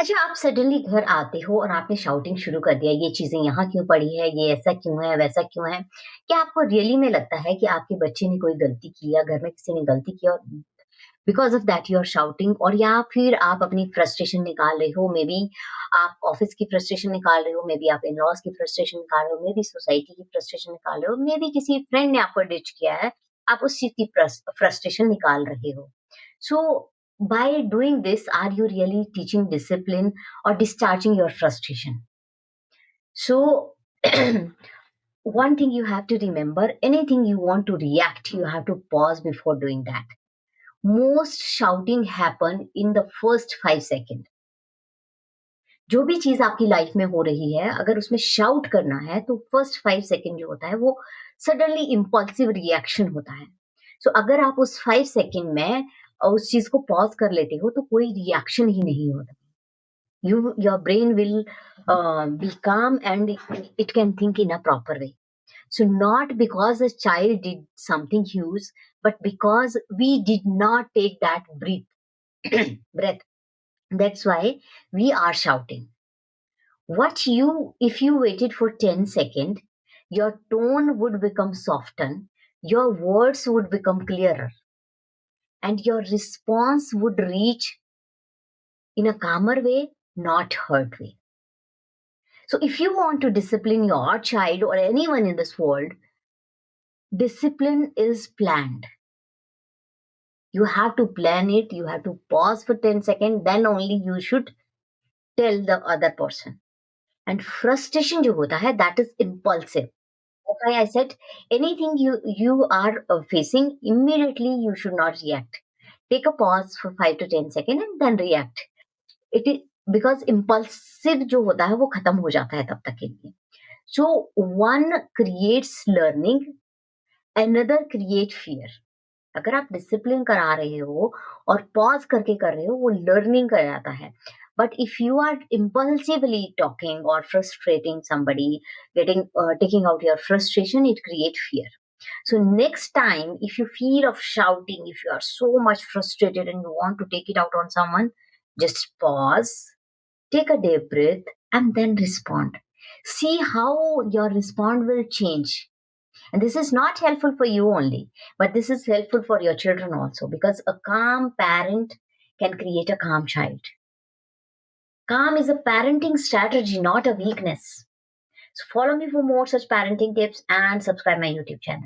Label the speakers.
Speaker 1: अच्छा, आप सडनली घर आते हो और आपने शाउटिंग शुरू कर दिया, ये चीज़ें यहाँ क्यों पड़ी है, ये ऐसा क्यों है, वैसा क्यों है? क्या आपको रियली में लगता है कि आपके बच्चे ने कोई गलती की या घर में किसी ने गलती की और because of that you are shouting, और या फिर आप अपनी फ्रस्ट्रेशन निकाल रहे हो, मेबी आप ऑफ़िस की फ्रस्ट्रेशन निकाल रहे हो, मेबी आप इन-लॉज़ की फ्रस्ट्रेशन निकाल रहे हो, मेबी सोसाइटी की फ्रस्ट्रेशन निकाल रहे हो, मेबी किसी फ्रेंड ने आपको डिच किया है, आप उस चीज़ की फ्रस्ट्रेशन निकाल रहे हो। So, by doing this, are you really teaching discipline or discharging your frustration? So, one thing you have to remember, anything you want to react, you have to pause before doing that. Most shouting happen in the first 5 seconds. जो भी चीज आपकी life में हो रही है, अगर उसमें शाउट करना है तो फर्स्ट 5 सेकंड जो होता है वो सडनली इम्पल्सिव रिएक्शन होता है। सो अगर आप उस 5 सेकंड में उस चीज को पॉज कर लेते हो तो कोई रिएक्शन ही नहीं होता। You your brain will be calm and it can think in a proper way. So not because a child did something huge, but because we did not take that breath. That's why we are shouting. What you, if you waited for 10 seconds, your tone would become softened, your words would become clearer, and your response would reach in a calmer way, not hurt way. So if you want to discipline your child or anyone in this world, discipline is planned. You have to plan it, you have to pause for 10 seconds, then only you should tell the other person. And frustration जो होता है, that is impulsive. That's why I said anything you are facing, immediately you should not react. Take a pause for 5 to 10 seconds and then react. It is because impulsive जो होता है वो खत्म हो जाता है तब तक के लिए. So one creates learning, another create fear. अगर आप डिसिप्लिन करा रहे हो और पॉज करके कर रहे हो वो लर्निंग कराता है. But if you are impulsively talking or frustrating somebody, taking out your frustration, it creates fear. So next time, if you feel of shouting, if you are so much frustrated and you want to take it out on someone, just pause, take a deep breath, and then respond. See how your response will change. And this is not helpful for you only, but this is helpful for your children also, because a calm parent can create a calm child. Calm is a parenting strategy, not a weakness. So follow me for more such parenting tips and subscribe my YouTube channel.